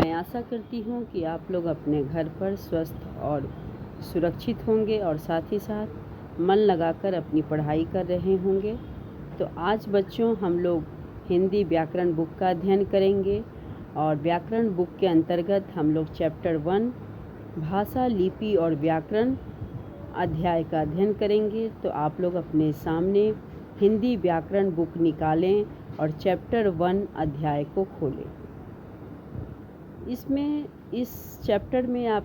मैं आशा करती हूँ कि आप लोग अपने घर पर स्वस्थ और सुरक्षित होंगे और साथ ही साथ मन लगाकर अपनी पढ़ाई कर रहे होंगे। तो आज बच्चों हम लोग हिंदी व्याकरण बुक का अध्ययन करेंगे और व्याकरण बुक के अंतर्गत हम लोग चैप्टर 1 भाषा, लिपि और व्याकरण अध्याय का अध्ययन करेंगे। तो आप लोग अपने सामने हिंदी व्याकरण बुक निकालें और चैप्टर 1 अध्याय को खोलें। इस चैप्टर में आप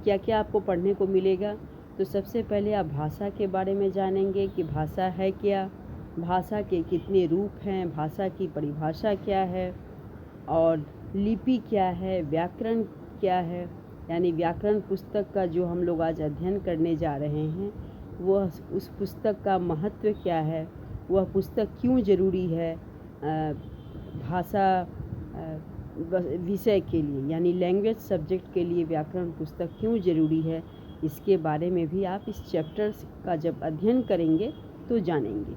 क्या क्या आपको पढ़ने को मिलेगा। तो सबसे पहले आप भाषा के बारे में जानेंगे कि भाषा है क्या, भाषा के कितने रूप हैं, भाषा की परिभाषा क्या है और लिपि क्या है, व्याकरण क्या है। यानी व्याकरण पुस्तक का जो हम लोग आज अध्ययन करने जा रहे हैं वह उस पुस्तक का महत्व क्या है, वह पुस्तक क्यों ज़रूरी है भाषा विषय के लिए, यानी लैंग्वेज सब्जेक्ट के लिए व्याकरण पुस्तक क्यों ज़रूरी है, इसके बारे में भी आप इस चैप्टर का जब अध्ययन करेंगे तो जानेंगे।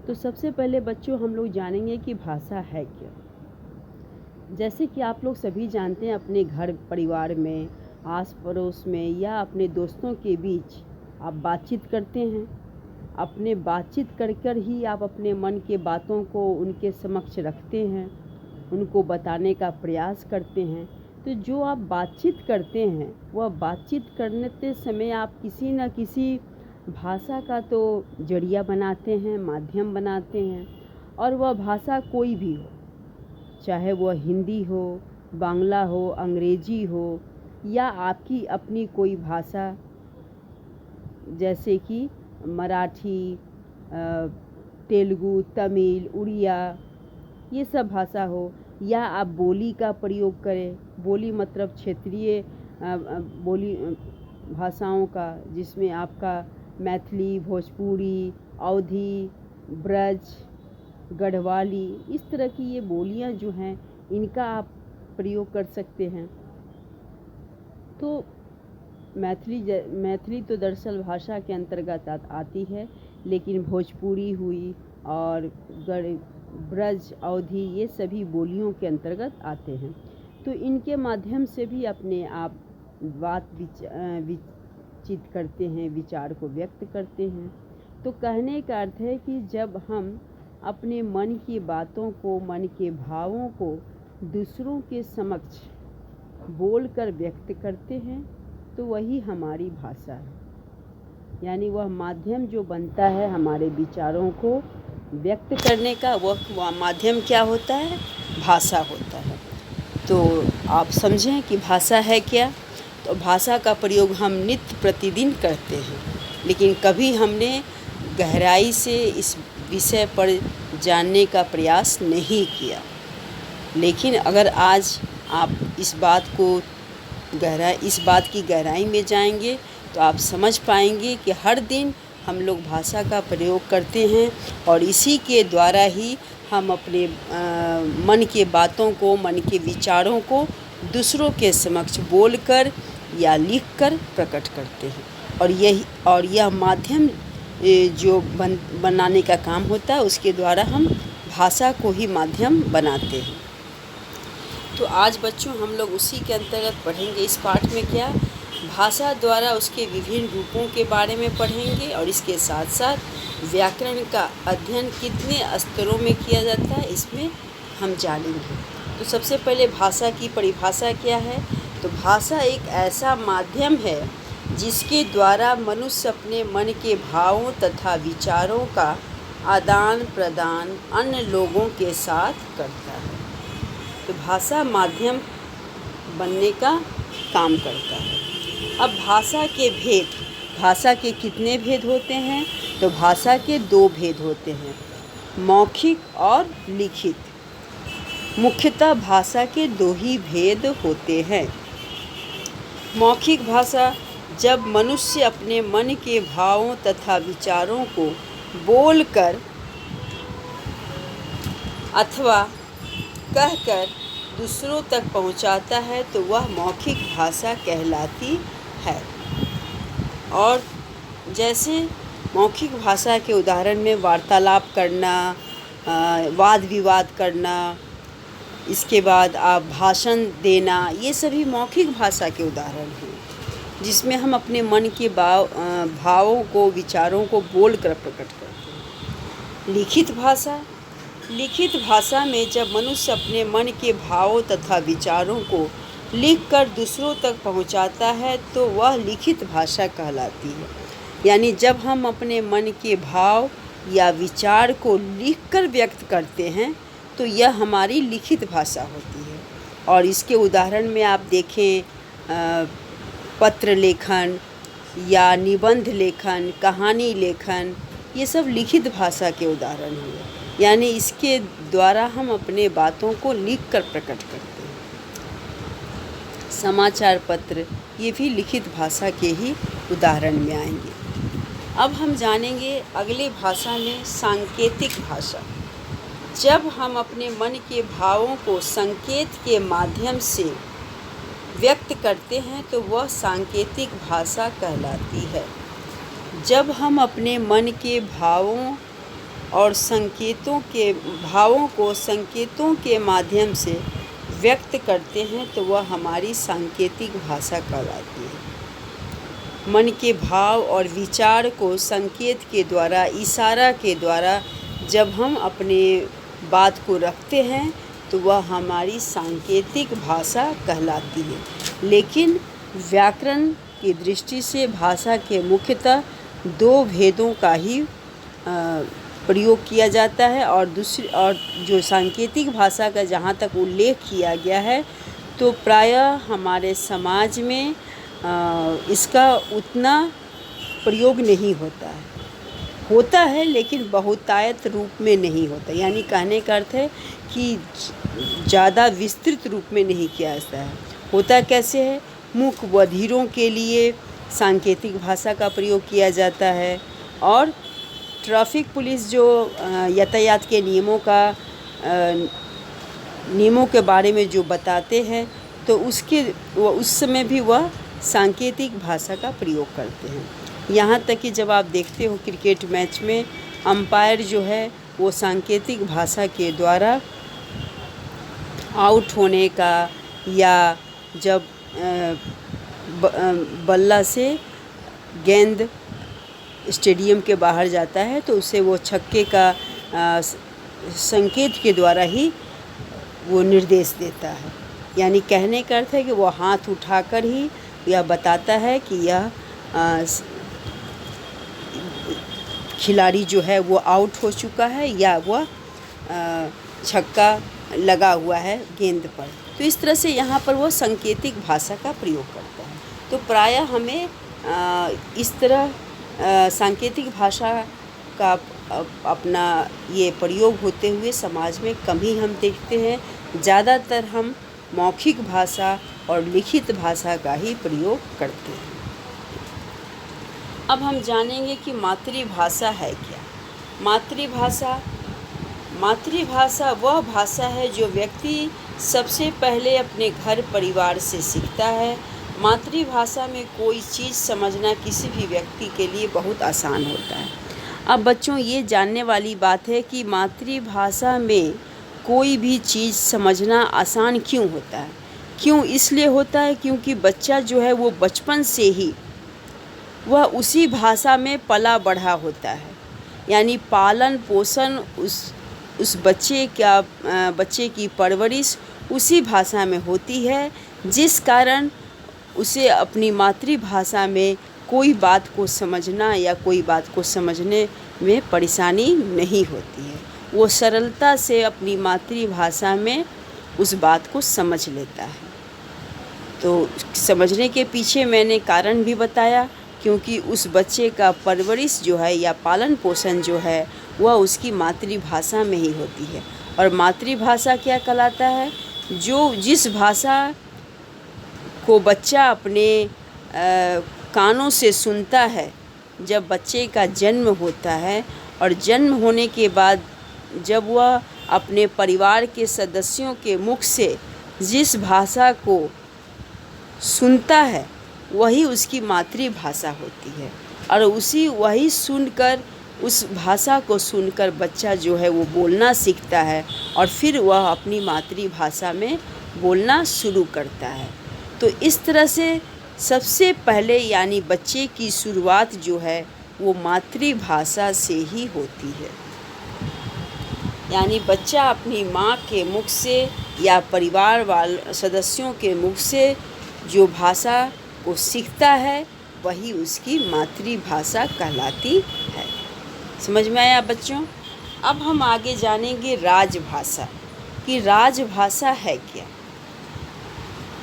तो सबसे पहले बच्चों हम लोग जानेंगे कि भाषा है क्या। जैसे कि आप लोग सभी जानते हैं, अपने घर परिवार में, आस पड़ोस में या अपने दोस्तों के बीच आप बातचीत करते हैं। अपने बातचीत कर ही आप अपने मन के बातों को उनके समक्ष रखते हैं, उनको बताने का प्रयास करते हैं। तो जो आप बातचीत करते हैं वह बातचीत करते समय आप किसी न किसी भाषा का तो जरिया बनाते हैं, माध्यम बनाते हैं। और वह भाषा कोई भी हो, चाहे वह हिंदी हो, बांग्ला हो, अंग्रेजी हो या आपकी अपनी कोई भाषा जैसे कि मराठी, तेलुगु, तमिल, उड़िया, ये सब भाषा हो, या आप बोली का प्रयोग करें। बोली मतलब क्षेत्रीय बोली भाषाओं का, जिसमें आपका मैथिली, भोजपुरी, अवधी, ब्रज, गढ़वाली, इस तरह की ये बोलियां जो हैं इनका आप प्रयोग कर सकते हैं। तो मैथिली तो दरअसल भाषा के अंतर्गत आती है, लेकिन भोजपुरी हुई और ब्रज, अवधी, ये सभी बोलियों के अंतर्गत आते हैं। तो इनके माध्यम से भी अपने आप बात विचित करते हैं, विचार को व्यक्त करते हैं। तो कहने का अर्थ है कि जब हम अपने मन की बातों को, मन के भावों को दूसरों के समक्ष बोलकर व्यक्त करते हैं तो वही हमारी भाषा है। यानी वह माध्यम जो बनता है हमारे विचारों को व्यक्त करने का, वह माध्यम क्या होता है, भाषा होता है। तो आप समझें कि भाषा है क्या। तो भाषा का प्रयोग हम नित्य प्रतिदिन करते हैं, लेकिन कभी हमने गहराई से इस विषय पर जानने का प्रयास नहीं किया। लेकिन अगर आज आप इस बात की गहराई में जाएंगे तो आप समझ पाएंगे कि हर दिन हम लोग भाषा का प्रयोग करते हैं और इसी के द्वारा ही हम अपने मन के बातों को, मन के विचारों को दूसरों के समक्ष बोलकर या लिखकर प्रकट करते हैं। और यह माध्यम जो बनाने का काम होता है, उसके द्वारा हम भाषा को ही माध्यम बनाते हैं। तो आज बच्चों हम लोग उसी के अंतर्गत पढ़ेंगे इस पाठ में क्या, भाषा द्वारा उसके विभिन्न रूपों के बारे में पढ़ेंगे और इसके साथ साथ व्याकरण का अध्ययन कितने स्तरों में किया जाता है इसमें हम जानेंगे। तो सबसे पहले भाषा की परिभाषा क्या है। तो भाषा एक ऐसा माध्यम है जिसके द्वारा मनुष्य अपने मन के भावों तथा विचारों का आदान प्रदान अन्य लोगों के साथ करता है। तो भाषा माध्यम बनने का काम करता है। अब भाषा के भेद, भाषा के कितने भेद होते हैं। तो भाषा के 2 भेद होते हैं, मौखिक और लिखित। मुख्यतः भाषा के 2 ही भेद होते हैं। मौखिक भाषा, जब मनुष्य अपने मन के भावों तथा विचारों को बोलकर अथवा कहकर दूसरों तक पहुंचाता है तो वह मौखिक भाषा कहलाती है। और जैसे मौखिक भाषा के उदाहरण में वार्तालाप करना, वाद विवाद करना, इसके बाद आप भाषण देना, ये सभी मौखिक भाषा के उदाहरण हैं, जिसमें हम अपने मन के भावों को, विचारों को बोलकर प्रकट करते हैं। लिखित भाषा में जब मनुष्य अपने मन के भावों तथा विचारों को लिखकर दूसरों तक पहुंचाता है तो वह लिखित भाषा कहलाती है। यानी जब हम अपने मन के भाव या विचार को लिखकर व्यक्त करते हैं तो यह हमारी लिखित भाषा होती है। और इसके उदाहरण में आप देखें, पत्र लेखन या निबंध लेखन, कहानी लेखन, ये सब लिखित भाषा के उदाहरण हुए। यानी इसके द्वारा हम अपने बातों को लिखकर प्रकट करते हैं। समाचार पत्र, ये भी लिखित भाषा के ही उदाहरण में आएंगे। अब हम जानेंगे अगले भाषा में सांकेतिक भाषा। जब हम अपने मन के भावों को संकेत के माध्यम से व्यक्त करते हैं तो वह सांकेतिक भाषा कहलाती है। जब हम अपने मन के भावों और भावों को संकेतों के माध्यम से व्यक्त करते हैं तो वह हमारी सांकेतिक भाषा कहलाती है। मन के भाव और विचार को संकेत के द्वारा, इशारा के द्वारा जब हम अपने बात को रखते हैं तो वह हमारी सांकेतिक भाषा कहलाती है। लेकिन व्याकरण की दृष्टि से भाषा के मुख्यतः दो भेदों का ही प्रयोग किया जाता है। और जो सांकेतिक भाषा का जहाँ तक उल्लेख किया गया है तो प्रायः हमारे समाज में इसका उतना प्रयोग नहीं होता है लेकिन बहुतायत रूप में नहीं होता। यानी कहने का अर्थ है कि ज़्यादा विस्तृत रूप में नहीं किया जाता है। होता कैसे है, मूक बधिरों के लिए सांकेतिक भाषा का प्रयोग किया जाता है। और ट्रैफिक पुलिस जो यातायात के नियमों के बारे में जो बताते हैं तो उस समय भी वह सांकेतिक भाषा का प्रयोग करते हैं। यहाँ तक कि जब आप देखते हो क्रिकेट मैच में अंपायर जो है वो सांकेतिक भाषा के द्वारा आउट होने का, या जब बल्ला से गेंद स्टेडियम के बाहर जाता है तो उसे वो छक्के का संकेत के द्वारा ही वो निर्देश देता है। यानी कहने का अर्थ है कि वो हाथ उठाकर ही यह बताता है कि यह खिलाड़ी जो है वो आउट हो चुका है या वह छक्का लगा हुआ है गेंद पर। तो इस तरह से यहाँ पर वो सांकेतिक भाषा का प्रयोग करता है। तो प्रायः हमें इस तरह सांकेतिक भाषा का अपना ये प्रयोग होते हुए समाज में कम ही हम देखते हैं। ज़्यादातर हम मौखिक भाषा और लिखित भाषा का ही प्रयोग करते हैं। अब हम जानेंगे कि मातृभाषा है क्या। मातृभाषा वह भाषा है जो व्यक्ति सबसे पहले अपने घर परिवार से सीखता है। मातृभाषा में कोई चीज़ समझना किसी भी व्यक्ति के लिए बहुत आसान होता है। अब बच्चों, ये जानने वाली बात है कि मातृभाषा में कोई भी चीज़ समझना आसान क्यों होता है। क्यों इसलिए होता है क्योंकि बच्चा जो है वो बचपन से ही वह उसी भाषा में पला बढ़ा होता है। यानी पालन पोषण उस बच्चे की परवरिश उसी भाषा में होती है, जिस कारण उसे अपनी मातृभाषा में कोई बात को समझना या कोई बात को समझने में परेशानी नहीं होती है। वो सरलता से अपनी मातृभाषा में उस बात को समझ लेता है। तो समझने के पीछे मैंने कारण भी बताया, क्योंकि उस बच्चे का परवरिश जो है या पालन पोषण जो है वह उसकी मातृभाषा में ही होती है। और मातृभाषा क्या कहलाता है? जिस भाषा को बच्चा अपने कानों से सुनता है जब बच्चे का जन्म होता है, और जन्म होने के बाद जब वह अपने परिवार के सदस्यों के मुख से जिस भाषा को सुनता है वही उसकी मातृभाषा होती है। और वही सुनकर उस भाषा को सुनकर बच्चा जो है वो बोलना सीखता है और फिर वह अपनी मातृभाषा में बोलना शुरू करता है। तो इस तरह से सबसे पहले यानी बच्चे की शुरुआत जो है वो मातृभाषा से ही होती है। यानी बच्चा अपनी माँ के मुख से या परिवार वाले सदस्यों के मुख से जो भाषा को सीखता है वही उसकी मातृभाषा कहलाती है। समझ में आया बच्चों? अब हम आगे जानेंगे राजभाषा कि राजभाषा है क्या।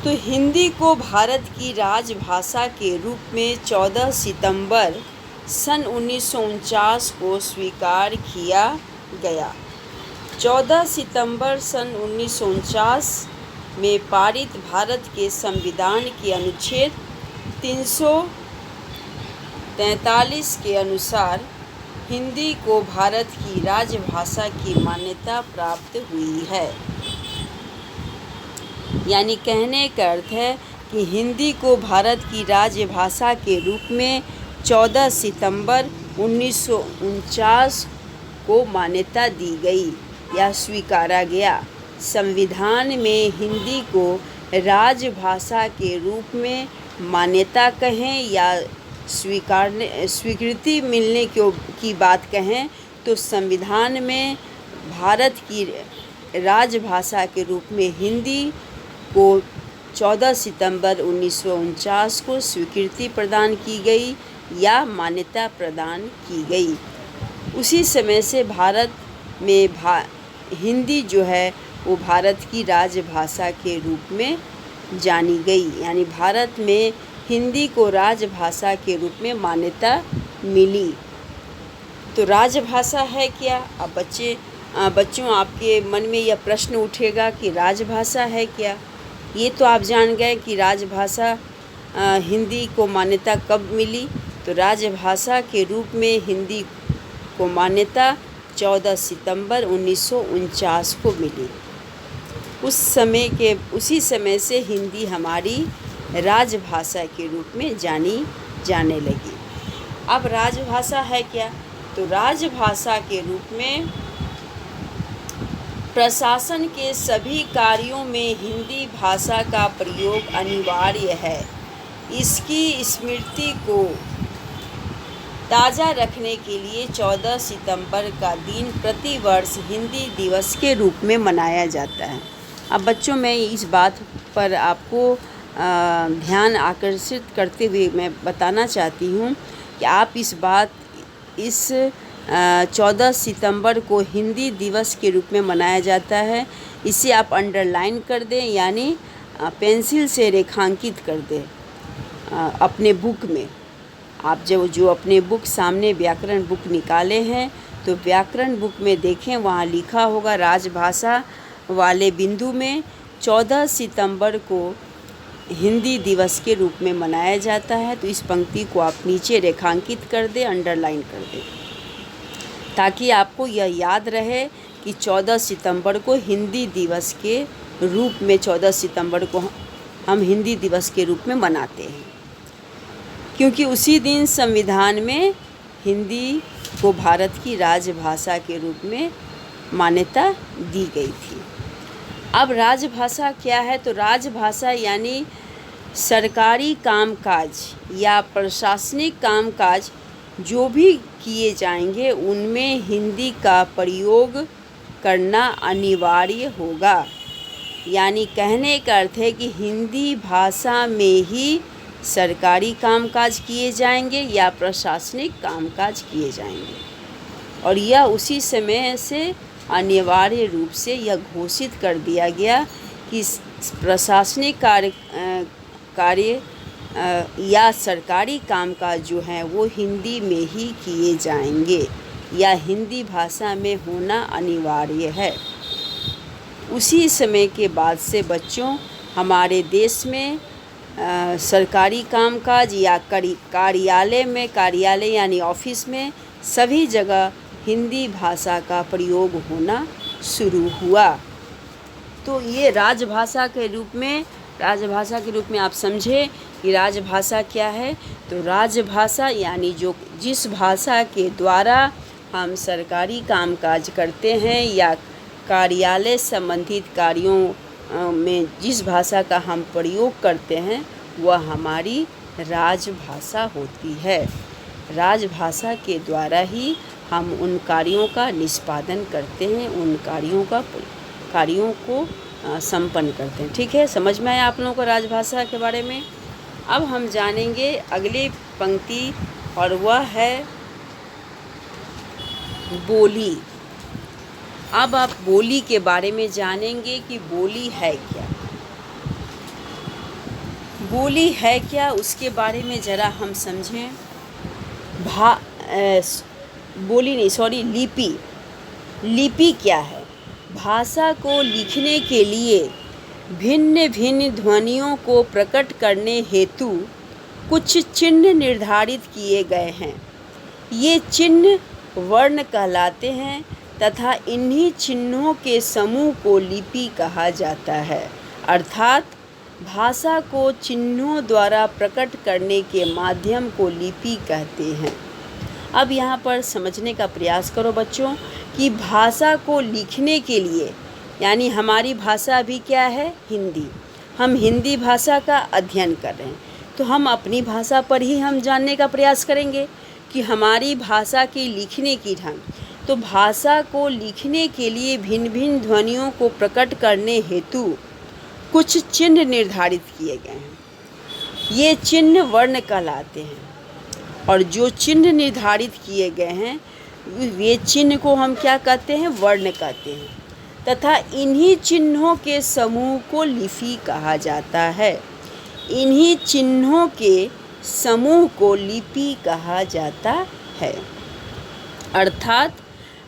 तो हिंदी को भारत की राजभाषा के रूप में 14 सितंबर सन 1949 को स्वीकार किया गया। 14 सितंबर सन 1949 में पारित भारत के संविधान के अनुच्छेद 343 के अनुसार हिंदी को भारत की राजभाषा की मान्यता प्राप्त हुई है। यानी कहने का अर्थ है कि हिंदी को भारत की राजभाषा के रूप में 14 सितंबर 1949 को मान्यता दी गई या स्वीकारा गया। संविधान में हिंदी को राजभाषा के रूप में मान्यता कहें या स्वीकृति मिलने की बात कहें तो संविधान में भारत की राजभाषा के रूप में हिंदी को 14 सितंबर 1949 को स्वीकृति प्रदान की गई या मान्यता प्रदान की गई। उसी समय से भारत में हिंदी जो है वो भारत की राजभाषा के रूप में जानी गई। यानी भारत में हिंदी को राजभाषा के रूप में मान्यता मिली। तो राजभाषा है क्या? अब बच्चों आपके मन में यह प्रश्न उठेगा कि राजभाषा है क्या। ये तो आप जान गए कि राजभाषा हिंदी को मान्यता कब मिली। तो राजभाषा के रूप में हिंदी को मान्यता 14 सितंबर 1949 को मिली। उसी समय से हिंदी हमारी राजभाषा के रूप में जानी जाने लगी। अब राजभाषा है क्या? तो राजभाषा के रूप में प्रशासन के सभी कार्यों में हिंदी भाषा का प्रयोग अनिवार्य है। इसकी स्मृति को ताज़ा रखने के लिए 14 सितंबर का दिन प्रतिवर्ष हिंदी दिवस के रूप में मनाया जाता है। अब बच्चों, मैं इस बात पर आपको ध्यान आकर्षित करते हुए मैं बताना चाहती हूँ कि आप इस 14 सितंबर को हिंदी दिवस के रूप में मनाया जाता है, इसे आप अंडरलाइन कर दें, यानी पेंसिल से रेखांकित कर दें अपने बुक में। आप जो अपने बुक सामने व्याकरण बुक निकाले हैं तो व्याकरण बुक में देखें, वहाँ लिखा होगा राजभाषा वाले बिंदु में 14 सितंबर को हिंदी दिवस के रूप में मनाया जाता है। तो इस पंक्ति को आप नीचे रेखांकित कर दें, अंडरलाइन कर दें, ताकि आपको यह याद रहे कि 14 सितंबर को हिंदी दिवस के रूप में 14 सितंबर को हम हिंदी दिवस के रूप में मनाते हैं, क्योंकि उसी दिन संविधान में हिंदी को भारत की राजभाषा के रूप में मान्यता दी गई थी। अब राजभाषा क्या है? तो राजभाषा यानी सरकारी कामकाज या प्रशासनिक कामकाज जो भी किए जाएंगे उनमें हिंदी का प्रयोग करना अनिवार्य होगा। यानी कहने का अर्थ है कि हिंदी भाषा में ही सरकारी कामकाज किए जाएंगे या प्रशासनिक कामकाज किए जाएंगे, और यह उसी समय से अनिवार्य रूप से यह घोषित कर दिया गया कि प्रशासनिक कार्य या सरकारी कामकाज जो हैं वो हिंदी में ही किए जाएंगे या हिंदी भाषा में होना अनिवार्य है। उसी समय के बाद से बच्चों हमारे देश में सरकारी कामकाज या कार्यालय यानी ऑफिस में सभी जगह हिंदी भाषा का प्रयोग होना शुरू हुआ। तो ये राजभाषा के रूप में आप समझे कि राजभाषा क्या है। तो राजभाषा यानी जिस भाषा के द्वारा हम सरकारी कामकाज करते हैं या कार्यालय संबंधित कार्यों में जिस भाषा का हम प्रयोग करते हैं वह हमारी राजभाषा होती है। राजभाषा के द्वारा ही हम उन कार्यों का निष्पादन करते हैं, उन कार्यों को संपन्न करते हैं। ठीक है, समझ में आया आप लोगों को राजभाषा के बारे में। अब हम जानेंगे अगली पंक्ति और वह है बोली। अब आप बोली के बारे में जानेंगे कि बोली है क्या। बोली है क्या उसके बारे में ज़रा हम समझें। लिपि। लिपि क्या है? भाषा को लिखने के लिए भिन्न भिन्न ध्वनियों को प्रकट करने हेतु कुछ चिन्ह निर्धारित किए गए हैं। ये चिन्ह वर्ण कहलाते हैं तथा इन्हीं चिन्हों के समूह को लिपि कहा जाता है। अर्थात भाषा को चिन्हों द्वारा प्रकट करने के माध्यम को लिपि कहते हैं। अब यहाँ पर समझने का प्रयास करो बच्चों कि भाषा को लिखने के लिए, यानी हमारी भाषा भी क्या है? हिंदी। हम हिंदी भाषा का अध्ययन कर रहे हैं तो हम अपनी भाषा पर ही हम जानने का प्रयास करेंगे कि हमारी भाषा के लिखने की ढंग। तो भाषा को लिखने के लिए भिन्न भिन्न ध्वनियों को प्रकट करने हेतु कुछ चिन्ह निर्धारित किए गए हैं। ये चिन्ह वर्ण कहलाते हैं और जो चिन्ह निर्धारित किए गए हैं वे चिन्ह को हम क्या कहते हैं? वर्ण कहते हैं तथा इन्हीं चिन्हों के समूह को लिपि कहा जाता है। इन्हीं चिन्हों के समूह को लिपि कहा जाता है। अर्थात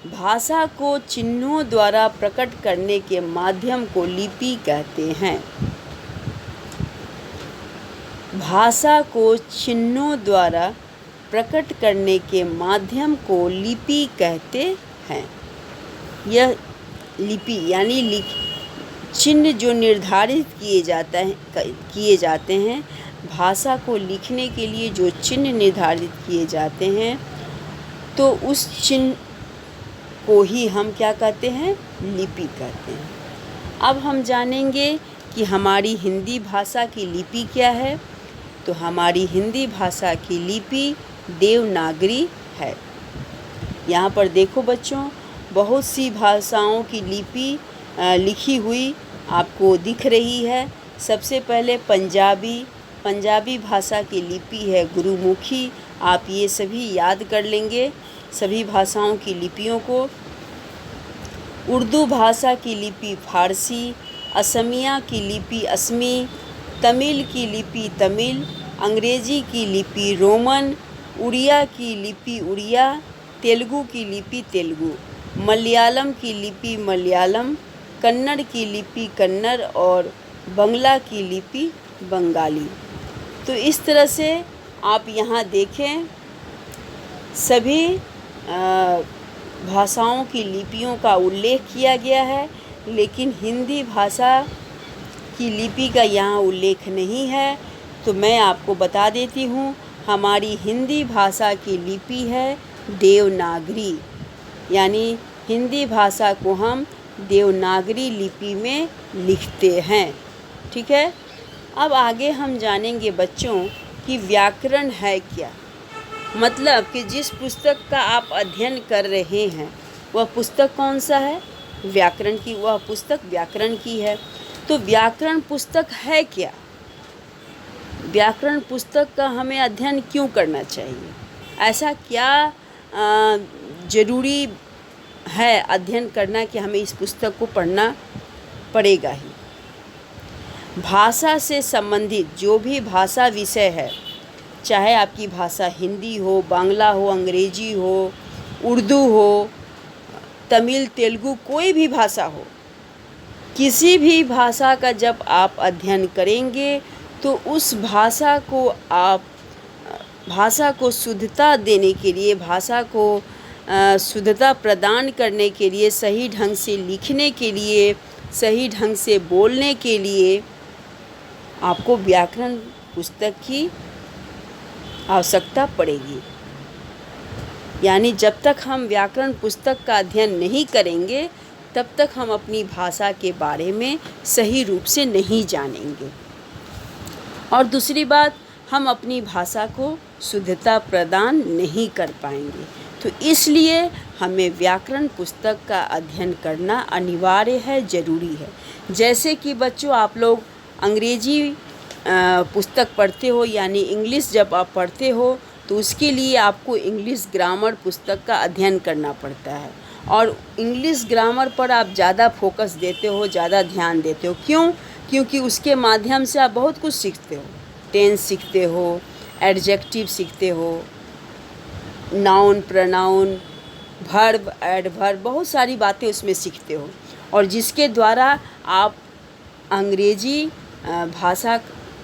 भाषा को चिन्हों द्वारा प्रकट करने के माध्यम को लिपि कहते हैं। भाषा को चिन्हों द्वारा प्रकट करने के माध्यम को लिपि कहते हैं। यह लिपि यानी चिन्ह जो निर्धारित किए जाते हैं, भाषा को लिखने के लिए जो चिन्ह निर्धारित किए जाते हैं तो उस चिन्ह को ही हम क्या कहते हैं? लिपि कहते हैं। अब हम जानेंगे कि हमारी हिंदी भाषा की लिपि क्या है। तो हमारी हिंदी भाषा की लिपि देवनागरी है। यहाँ पर देखो बच्चों, बहुत सी भाषाओं की लिपि लिखी हुई आपको दिख रही है। सबसे पहले पंजाबी भाषा की लिपि है गुरुमुखी। आप ये सभी याद कर लेंगे, सभी भाषाओं की लिपियों को। उर्दू भाषा की लिपि फारसी, असमिया की लिपि असमी, तमिल की लिपि तमिल, अंग्रेजी की लिपि रोमन, उड़िया की लिपि उड़िया, तेलुगु की लिपि तेलुगु, मलयालम की लिपि मलयालम, कन्नड़ की लिपि कन्नड़ और बंगला की लिपि बंगाली। तो इस तरह से आप यहाँ देखें सभी भाषाओं की लिपियों का उल्लेख किया गया है, लेकिन हिंदी भाषा की लिपि का यहाँ उल्लेख नहीं है। तो मैं आपको बता देती हूँ, हमारी हिंदी भाषा की लिपि है देवनागरी, यानी हिंदी भाषा को हम देवनागरी लिपि में लिखते हैं। ठीक है, अब आगे हम जानेंगे बच्चों कि व्याकरण है क्या। मतलब कि जिस पुस्तक का आप अध्ययन कर रहे हैं वह पुस्तक कौन सा है? व्याकरण की। वह पुस्तक व्याकरण की है। तो व्याकरण पुस्तक है क्या? व्याकरण पुस्तक का हमें अध्ययन क्यों करना चाहिए? ऐसा क्या ज़रूरी है अध्ययन करना कि हमें इस पुस्तक को पढ़ना पड़ेगा ही? भाषा से संबंधित जो भी भाषा विषय है, चाहे आपकी भाषा हिंदी हो, बांग्ला हो, अंग्रेजी हो, उर्दू हो, तमिल, तेलुगु, कोई भी भाषा हो, किसी भी भाषा का जब आप अध्ययन करेंगे तो उस भाषा को शुद्धता देने के लिए, भाषा को शुद्धता प्रदान करने के लिए, सही ढंग से लिखने के लिए, सही ढंग से बोलने के लिए आपको व्याकरण पुस्तक की आवश्यकता पड़ेगी। यानी जब तक हम व्याकरण पुस्तक का अध्ययन नहीं करेंगे तब तक हम अपनी भाषा के बारे में सही रूप से नहीं जानेंगे। और दूसरी बात, हम अपनी भाषा को शुद्धता प्रदान नहीं कर पाएंगे। तो इसलिए हमें व्याकरण पुस्तक का अध्ययन करना अनिवार्य है, ज़रूरी है। जैसे कि बच्चों, आप लोग अंग्रेजी पुस्तक पढ़ते हो, यानी इंग्लिश जब आप पढ़ते हो तो उसके लिए आपको इंग्लिश ग्रामर पुस्तक का अध्ययन करना पड़ता है। और इंग्लिश ग्रामर पर आप ज़्यादा फोकस देते हो, ज़्यादा ध्यान देते हो। क्यों? क्योंकि उसके माध्यम से आप बहुत कुछ सीखते हो। टेंस सीखते हो, एडजेक्टिव सीखते हो, नाउन, प्रोनाउन, वर्ब, एडवर्ब, बहुत सारी बातें उसमें सीखते हो। और जिसके द्वारा आप अंग्रेजी भाषा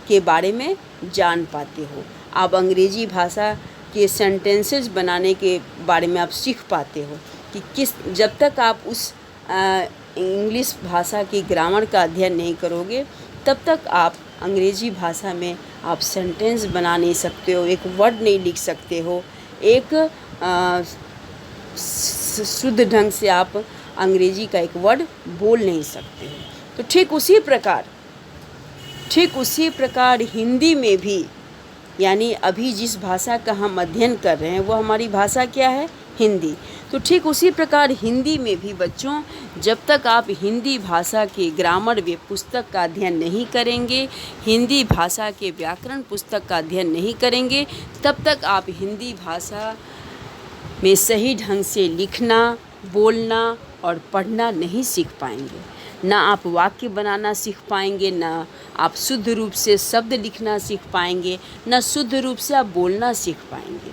के बारे में जान पाते हो। आप अंग्रेजी भाषा के सेंटेंसेस बनाने के बारे में आप सीख पाते हो कि जब तक आप उस इंग्लिश भाषा की ग्रामर का अध्ययन नहीं करोगे तब तक आप अंग्रेजी भाषा में आप सेंटेंस बना नहीं सकते हो, एक वर्ड नहीं लिख सकते हो, एक शुद्ध ढंग से आप अंग्रेजी का एक वर्ड बोल नहीं सकते हो। तो ठीक उसी प्रकार हिंदी में भी, यानी अभी जिस भाषा का हम अध्ययन कर रहे हैं वो हमारी भाषा क्या है? हिंदी। तो ठीक उसी प्रकार हिंदी में भी बच्चों, जब तक आप हिंदी भाषा के ग्रामर वे पुस्तक का अध्ययन नहीं करेंगे, हिंदी भाषा के व्याकरण पुस्तक का अध्ययन नहीं करेंगे, तब तक आप हिंदी भाषा में सही ढंग से लिखना, बोलना और पढ़ना नहीं सीख पाएंगे। ना आप वाक्य बनाना सीख पाएंगे, ना आप शुद्ध रूप से शब्द लिखना सीख पाएंगे, ना शुद्ध रूप से आप बोलना सीख पाएंगे।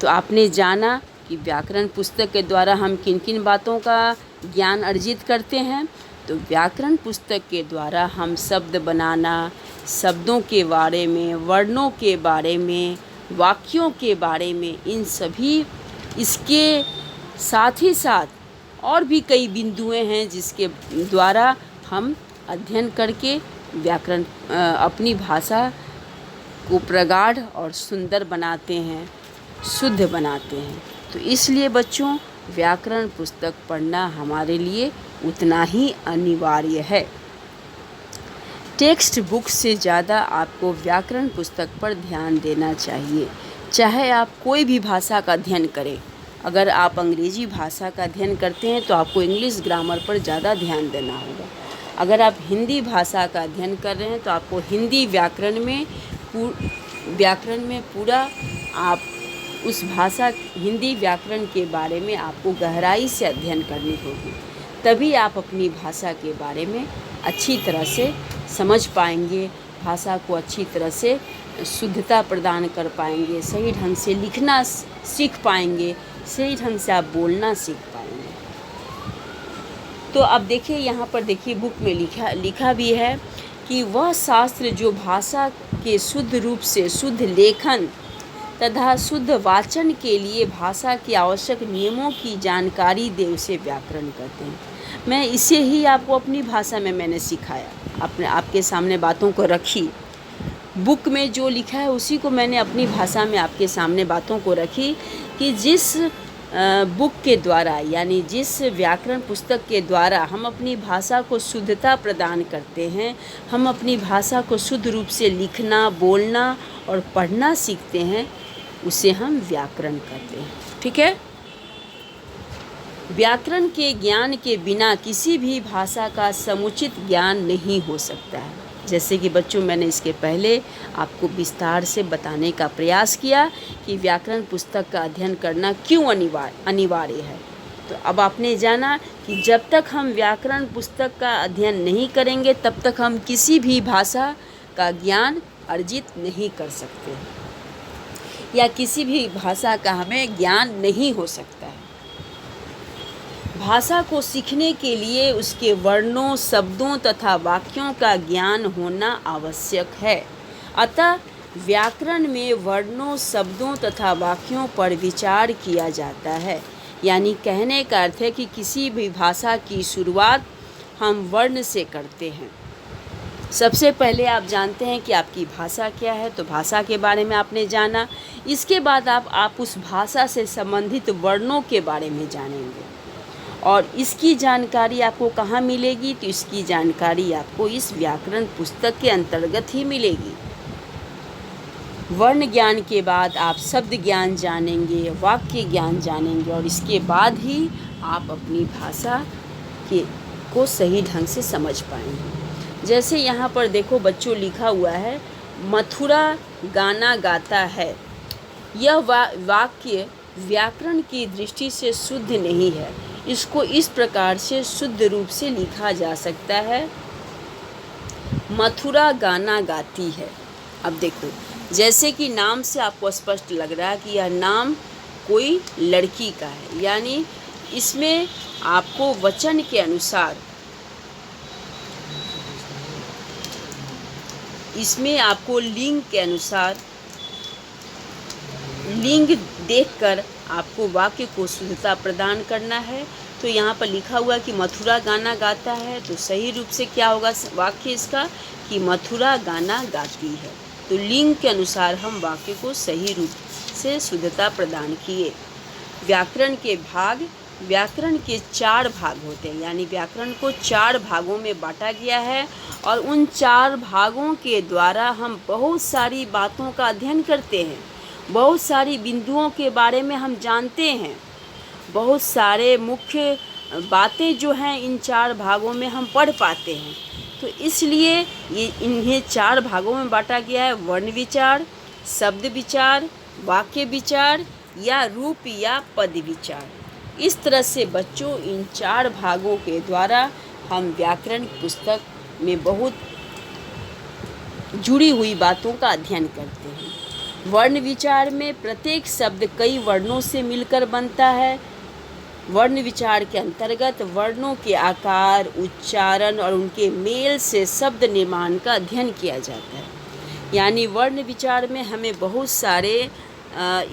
तो आपने जाना कि व्याकरण पुस्तक के द्वारा हम किन किन बातों का ज्ञान अर्जित करते हैं। तो व्याकरण पुस्तक के द्वारा हम शब्द बनाना, शब्दों के बारे में, वर्णों के बारे में, वाक्यों के बारे में, इन सभी, इसके साथ ही साथ और भी कई बिंदुएं हैं जिसके द्वारा हम अध्ययन करके व्याकरण अपनी भाषा को प्रगाढ़ और सुंदर बनाते हैं, शुद्ध बनाते हैं। तो इसलिए बच्चों, व्याकरण पुस्तक पढ़ना हमारे लिए उतना ही अनिवार्य है। टेक्स्ट बुक से ज़्यादा आपको व्याकरण पुस्तक पर ध्यान देना चाहिए। चाहे आप कोई भी भाषा का अध्ययन करें, अगर आप अंग्रेजी भाषा का अध्ययन करते हैं तो आपको इंग्लिश ग्रामर पर ज़्यादा ध्यान देना होगा। अगर आप हिंदी भाषा का अध्ययन कर रहे हैं तो आपको हिंदी व्याकरण में पूरा आप उस भाषा, हिंदी व्याकरण के बारे में आपको गहराई से अध्ययन करनी होगी। तभी आप अपनी भाषा के बारे में अच्छी तरह से समझ पाएंगे, भाषा को अच्छी तरह से शुद्धता प्रदान कर पाएंगे, सही ढंग से लिखना सीख पाएंगे, सही ढंग से आप बोलना सीख पाएंगे। तो अब देखिए, यहाँ पर देखिए बुक में लिखा भी है कि वह शास्त्र जो भाषा के शुद्ध रूप से शुद्ध लेखन तथा शुद्ध वाचन के लिए भाषा के आवश्यक नियमों की जानकारी दे उसे व्याकरण कहते हैं। मैं इसे ही आपको अपनी भाषा में मैंने सिखाया, आपके सामने बातों को रखी। बुक में जो लिखा है उसी को मैंने अपनी भाषा में आपके सामने बातों को रखी कि जिस बुक के द्वारा, यानी जिस व्याकरण पुस्तक के द्वारा हम अपनी भाषा को शुद्धता प्रदान करते हैं, हम अपनी भाषा को शुद्ध रूप से लिखना, बोलना और पढ़ना सीखते हैं, उसे हम व्याकरण कहते हैं। ठीक है। व्याकरण के ज्ञान के बिना किसी भी भाषा का समुचित ज्ञान नहीं हो सकता है। जैसे कि बच्चों, मैंने इसके पहले आपको विस्तार से बताने का प्रयास किया कि व्याकरण पुस्तक का अध्ययन करना क्यों अनिवार्य है। तो अब आपने जाना कि जब तक हम व्याकरण पुस्तक का अध्ययन नहीं करेंगे तब तक हम किसी भी भाषा का ज्ञान अर्जित नहीं कर सकते या किसी भी भाषा का हमें ज्ञान नहीं हो सकता है। भाषा को सीखने के लिए उसके वर्णों, शब्दों तथा वाक्यों का ज्ञान होना आवश्यक है। अतः व्याकरण में वर्णों, शब्दों तथा वाक्यों पर विचार किया जाता है। यानी कहने का अर्थ है कि किसी भी भाषा की शुरुआत हम वर्ण से करते हैं, सबसे पहले आप जानते हैं कि आपकी भाषा क्या है, तो भाषा के बारे में आपने जाना। इसके बाद आप उस भाषा से संबंधित वर्णों के बारे में जानेंगे और इसकी जानकारी आपको कहाँ मिलेगी, तो इसकी जानकारी आपको इस व्याकरण पुस्तक के अंतर्गत ही मिलेगी। वर्ण ज्ञान के बाद आप शब्द ज्ञान जानेंगे, वाक्य ज्ञान जानेंगे और इसके बाद ही आप अपनी भाषा को सही ढंग से समझ पाएंगे। जैसे यहाँ पर देखो बच्चों, लिखा हुआ है मथुरा गाना गाता है। यह वाक्य व्याकरण की दृष्टि से शुद्ध नहीं है। इसको इस प्रकार से शुद्ध रूप से लिखा जा सकता है, मथुरा गाना गाती है। अब देखो, जैसे कि नाम से आपको स्पष्ट लग रहा है कि यह नाम कोई लड़की का है, यानी इसमें आपको वचन के अनुसार, इसमें आपको लिंग के अनुसार, लिंग देखकर आपको वाक्य को शुद्धता प्रदान करना है। तो यहाँ पर लिखा हुआ कि मथुरा गाना गाता है, तो सही रूप से क्या होगा वाक्य इसका, कि मथुरा गाना गाती है। तो लिंग के अनुसार हम वाक्य को सही रूप से शुद्धता प्रदान किए। व्याकरण के भाग, व्याकरण के 4 भाग होते हैं, यानी व्याकरण को 4 भागों में बांटा गया है और उन 4 भागों के द्वारा हम बहुत सारी बातों का अध्ययन करते हैं, बहुत सारी बिंदुओं के बारे में हम जानते हैं, बहुत सारे मुख्य बातें जो हैं इन 4 भागों में हम पढ़ पाते हैं। तो इसलिए ये इन्हें 4 भागों में बांटा गया है, वर्ण विचार, शब्द विचार, वाक्य विचार या रूप या पद विचार। इस तरह से बच्चों इन 4 भागों के द्वारा हम व्याकरण पुस्तक में बहुत जुड़ी हुई बातों का अध्ययन करते हैं। वर्ण विचार में प्रत्येक शब्द कई वर्णों से मिलकर बनता है। वर्ण विचार के अंतर्गत वर्णों के आकार, उच्चारण और उनके मेल से शब्द निर्माण का अध्ययन किया जाता है। यानी वर्ण विचार में हमें बहुत सारे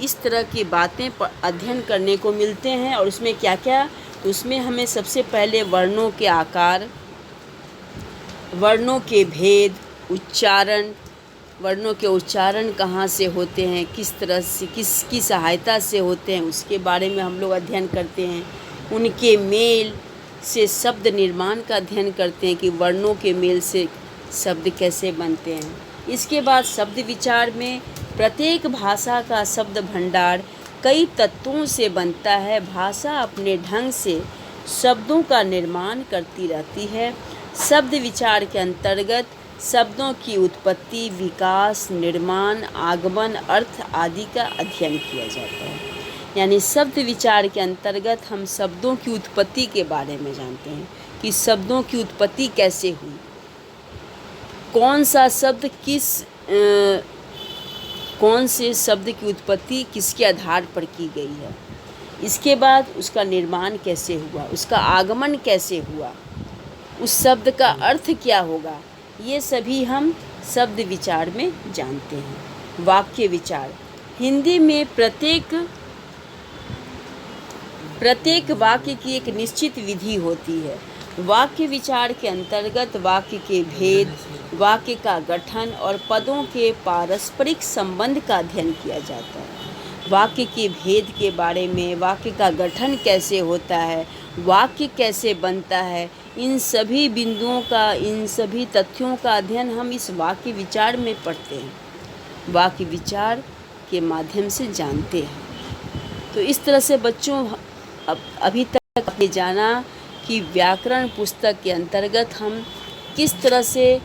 इस तरह की बातें अध्ययन करने को मिलते हैं। और उसमें क्या क्या, तो उसमें हमें सबसे पहले वर्णों के आकार, वर्णों के भेद, उच्चारण, वर्णों के उच्चारण कहाँ से होते हैं, किस तरह से, किसकी सहायता से होते हैं, उसके बारे में हम लोग अध्ययन करते हैं। उनके मेल से शब्द निर्माण का अध्ययन करते हैं कि वर्णों के मेल से शब्द कैसे बनते हैं। इसके बाद शब्द विचार में प्रत्येक भाषा का शब्द भंडार कई तत्वों से बनता है। भाषा अपने ढंग से शब्दों का निर्माण करती रहती है। शब्द विचार के अंतर्गत शब्दों की उत्पत्ति, विकास, निर्माण, आगमन, अर्थ आदि का अध्ययन किया जाता है। यानी शब्द विचार के अंतर्गत हम शब्दों की उत्पत्ति के बारे में जानते हैं कि शब्दों की उत्पत्ति कैसे हुई, कौन सा शब्द कौन से शब्द की उत्पत्ति किसके आधार पर की गई है। इसके बाद उसका निर्माण कैसे हुआ, उसका आगमन कैसे हुआ, उस शब्द का अर्थ क्या होगा, ये सभी हम शब्द विचार में जानते हैं। वाक्य विचार, हिंदी में प्रत्येक वाक्य की एक निश्चित विधि होती है। वाक्य विचार के अंतर्गत वाक्य के भेद, वाक्य का गठन और पदों के पारस्परिक संबंध का अध्ययन किया जाता है। वाक्य के भेद के बारे में, वाक्य का गठन कैसे होता है, वाक्य कैसे बनता है, इन सभी बिंदुओं का, इन सभी तथ्यों का अध्ययन हम इस वाक्य विचार में पढ़ते हैं, वाक्य विचार के माध्यम से जानते हैं। तो इस तरह से बच्चों अभी तक आपने जाना कि व्याकरण पुस्तक के अंतर्गत हम किस तरह से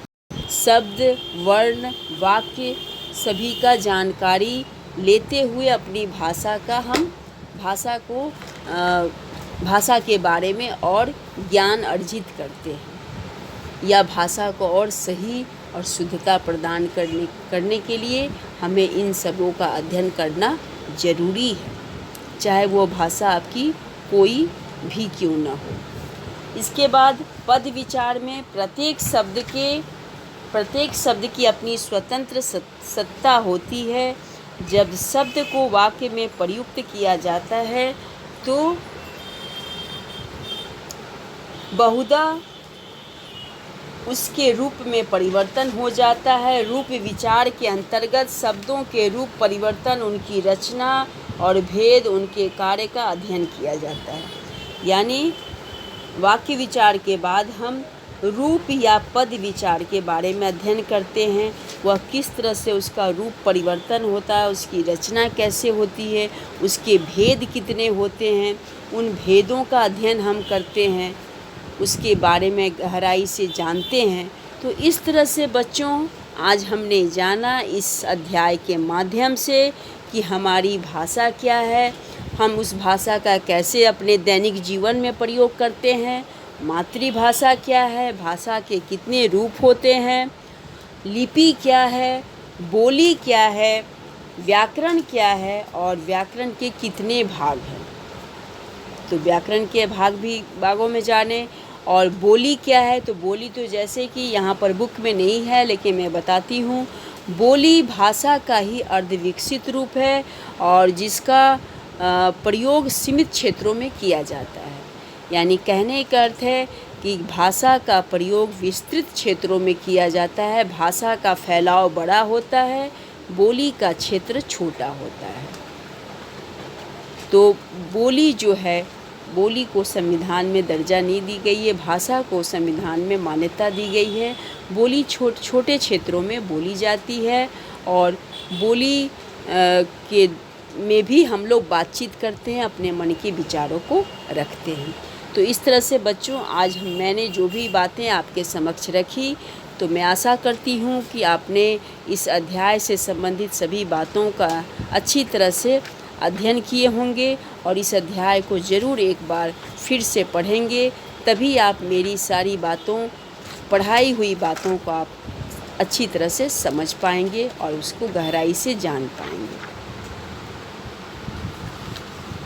शब्द, वर्ण, वाक्य सभी का जानकारी लेते हुए अपनी भाषा का हम भाषा के बारे में और ज्ञान अर्जित करते हैं, या भाषा को और सही और शुद्धता प्रदान करने के लिए हमें इन सबों का अध्ययन करना जरूरी है, चाहे वो भाषा आपकी कोई भी क्यों न हो। इसके बाद पद विचार में प्रत्येक शब्द की अपनी स्वतंत्र सत्ता होती है। जब शब्द को वाक्य में प्रयुक्त किया जाता है तो उसके रूप में परिवर्तन हो जाता है। रूप विचार के अंतर्गत शब्दों के रूप परिवर्तन, उनकी रचना और भेद, उनके कार्य का अध्ययन किया जाता है। यानी वाक्य विचार के बाद हम रूप या पद विचार के बारे में अध्ययन करते हैं। वह किस तरह से उसका रूप परिवर्तन होता है, उसकी रचना कैसे होती है, उसके भेद कितने होते हैं, उन भेदों का अध्ययन हम करते हैं, उसके बारे में गहराई से जानते हैं। तो इस तरह से बच्चों, आज हमने जाना इस अध्याय के माध्यम से कि हमारी भाषा क्या है, हम उस भाषा का कैसे अपने दैनिक जीवन में प्रयोग करते हैं, मातृभाषा क्या है, भाषा के कितने रूप होते हैं, लिपि क्या है, बोली क्या है, व्याकरण क्या है और व्याकरण के कितने भाग हैं। तो व्याकरण के भागों में जाने। और बोली क्या है, तो बोली तो जैसे कि यहाँ पर बुक में नहीं है लेकिन मैं बताती हूँ। बोली भाषा का ही अर्धविकसित रूप है और जिसका प्रयोग सीमित क्षेत्रों में किया जाता है। यानी कहने का अर्थ है कि भाषा का प्रयोग विस्तृत क्षेत्रों में किया जाता है। भाषा का फैलाव बड़ा होता है, बोली का क्षेत्र छोटा होता है। तो बोली जो है, बोली को संविधान में दर्जा नहीं दी गई है, भाषा को संविधान में मान्यता दी गई है। बोली छोटे क्षेत्रों में बोली जाती है और बोली के में भी हम लोग बातचीत करते हैं, अपने मन के विचारों को रखते हैं। तो इस तरह से बच्चों, आज मैंने जो भी बातें आपके समक्ष रखी, तो मैं आशा करती हूँ कि आपने इस अध्याय से संबंधित सभी बातों का अच्छी तरह से अध्ययन किए होंगे और इस अध्याय को ज़रूर एक बार फिर से पढ़ेंगे। तभी आप मेरी सारी बातों, पढ़ाई हुई बातों को आप अच्छी तरह से समझ पाएंगे और उसको गहराई से जान पाएंगे।